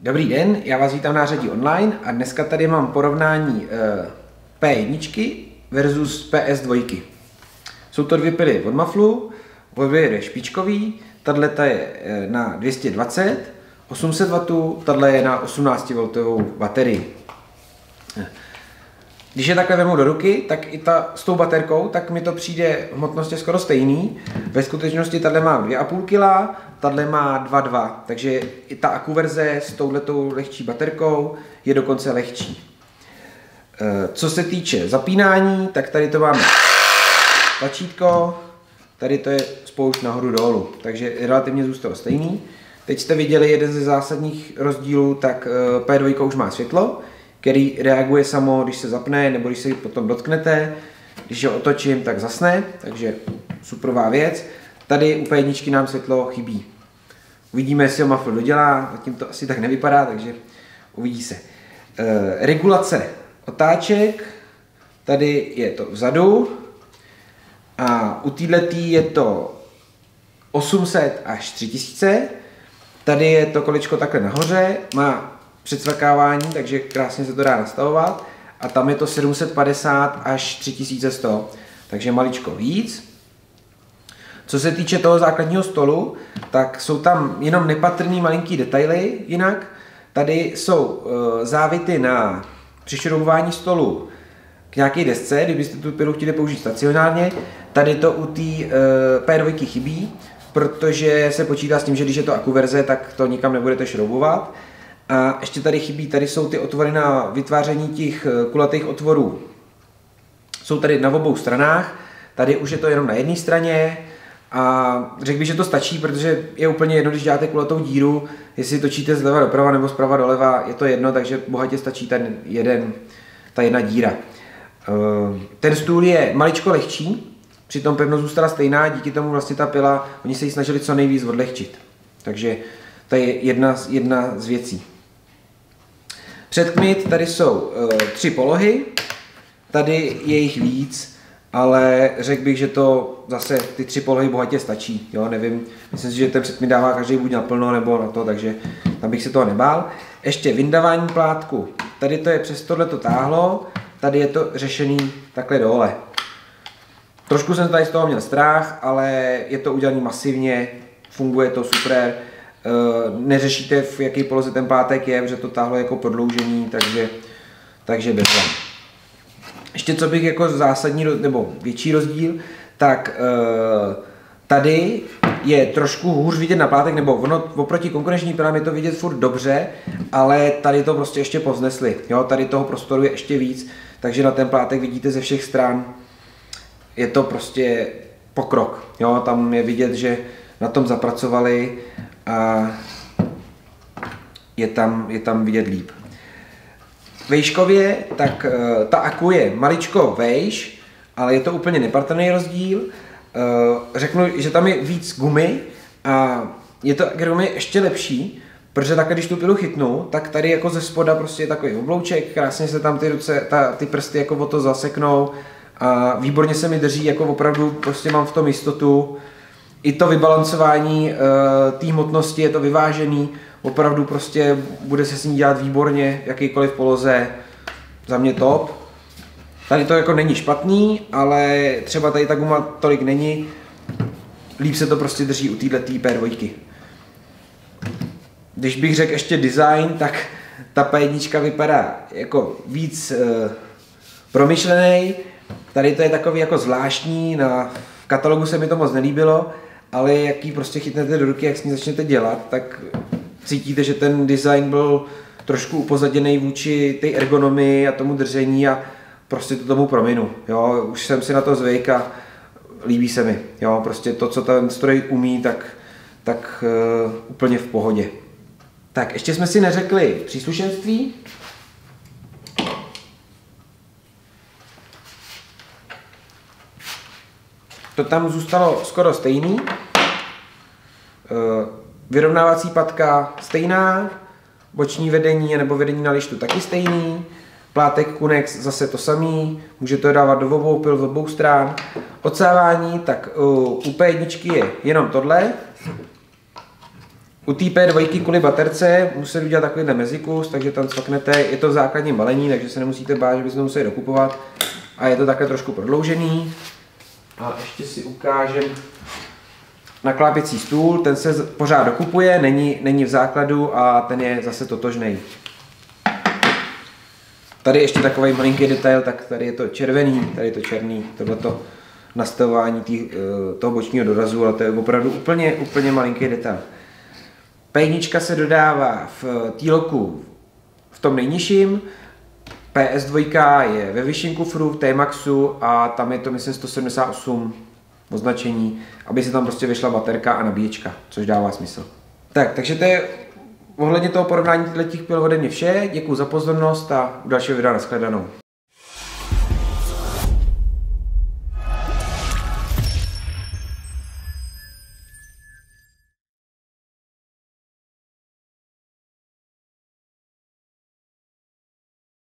Dobrý den, já vás vítám na řadí online a dneska tady mám porovnání P1 versus PS2. Jsou to dvě pily od Maflu, obě je špičkový, tato je na 220, 800 W, tato je na 18 V baterii. Když je takhle vemu do ruky, tak i s tou baterkou, tak mi to přijde v hmotnosti skoro stejný. Ve skutečnosti tato má 2,5 kg, tato má 2,2 kg, takže i ta akku verze s touhletou lehčí baterkou je dokonce lehčí. Co se týče zapínání, tak tady to máme tlačítko, tady to je spoušť nahoru dolů, takže relativně zůstalo stejný. Teď jste viděli jeden ze zásadních rozdílů, tak P2 už má světlo, který reaguje samo, když se zapne, nebo když se potom dotknete. Když ho otočím, tak zasne, takže superová věc. Tady u P1 nám světlo chybí. Uvidíme, jestli ho Mafl dodělá, zatím to asi tak nevypadá, takže uvidí se. Regulace otáček, tady je to vzadu a u této je to 800 až 3000. Tady je to kolečko takhle nahoře, má předsvakávání, takže krásně se to dá nastavovat. A tam je to 750 až 3100, takže maličko víc. Co se týče toho základního stolu, tak jsou tam jenom nepatrný malinký detaily jinak. Tady jsou závity na přišroubování stolu k nějaké desce, kdybyste tu pilu chtěli použít stacionárně. Tady to u té P2 chybí, protože se počítá s tím, že když je to akku verze, tak to nikam nebudete šroubovat. A ještě tady chybí, tady jsou ty otvory na vytváření těch kulatých otvorů. Jsou tady na obou stranách, tady už je to jenom na jedné straně a řekl bych, že to stačí, protože je úplně jedno, když děláte kulatou díru, jestli točíte zleva doprava nebo zprava doleva, je to jedno, takže bohatě stačí ta jedna díra. Ten stůl je maličko lehčí, přitom pevnost zůstala stejná, díky tomu vlastně ta pila, oni se ji snažili co nejvíc odlehčit. Takže to je jedna z věcí. Předkmit, tady jsou 3 polohy, tady je jich víc, ale řekl bych, že to zase ty 3 polohy bohatě stačí, jo, nevím, myslím si, že ten předkmit dává každý buď naplno nebo na to, takže tam bych se toho nebál. Ještě vyndavání plátku, tady to je přes tohleto táhlo, tady je to řešený takhle dole. Trošku jsem tady z toho měl strach, ale je to udělané masivně, funguje to super. Neřešíte, v jaké poloze ten plátek je, protože to táhlo jako prodloužení, takže bezva. Ještě co bych jako zásadní nebo větší rozdíl, tak tady je trošku hůř vidět na plátek, nebo oproti konkurenční pilám je to vidět furt dobře, ale tady to prostě ještě povznesli. Jo, tady toho prostoru je ještě víc, takže na ten plátek vidíte ze všech stran. Je to prostě pokrok. Jo, tam je vidět, že na tom zapracovali a je tam vidět líp. Vejškově, tak ta akku je maličko vejš, ale je to úplně nepatrný rozdíl. Řeknu, že tam je víc gumy a je to gumy ještě lepší, protože takhle, když tu pilu chytnu, tak tady jako ze spoda prostě je takový oblouček, krásně se tam ty prsty jako o to zaseknou a výborně se mi drží, jako opravdu prostě mám v tom jistotu. I to vybalancování té hmotnosti je to vyvážený, opravdu prostě bude se s ní dělat výborně, jakýkoliv poloze, za mě top. Tady to jako není špatný, ale třeba tady ta guma tolik není, líp se to prostě drží u této P2. Když bych řekl ještě design, tak ta P1 vypadá jako víc promyšlený, tady to je takový jako zvláštní, v katalogu se mi to moc nelíbilo, ale jak ji prostě chytnete do ruky, jak s ní začnete dělat, tak cítíte, že ten design byl trošku upozaděný vůči té ergonomii a tomu držení a prostě to tomu prominu. Jo, už jsem si na to zvyk a líbí se mi. Jo, prostě to, co ten stroj umí, tak úplně v pohodě. Tak, ještě jsme si neřekli příslušenství. To tam zůstalo skoro stejný. Vyrovnávací patka stejná, boční vedení nebo vedení na lištu taky stejný, plátek Kunex zase to samý, můžete to dávat do obou pil z obou stran. Odsávání, tak u P1 je jenom tohle, U té P2 kvůli baterce musíte udělat takovýhle mezikus, takže tam cvaknete, je to v základním balení, takže se nemusíte bát, že byste to museli dokupovat. A je to takhle trošku prodloužený. A ještě si ukážem naklápěcí stůl, ten se pořád dokupuje, není v základu a ten je zase totožný. Tady ještě takový malinký detail, tak tady je to červený, tady je to černý, tohleto nastavování toho bočního dorazu, ale to je opravdu úplně malinký detail. P1 se dodává v T-Locku v tom nejnižším, PS2 je ve vyšším kufru, v T-Maxu a tam je to myslím 178 označení, aby se tam prostě vyšla baterka a nabíječka, což dává smysl. Takže to je ohledně toho porovnání těch pil ode mě vše, děkuji za pozornost a u dalšího videa nashledanou.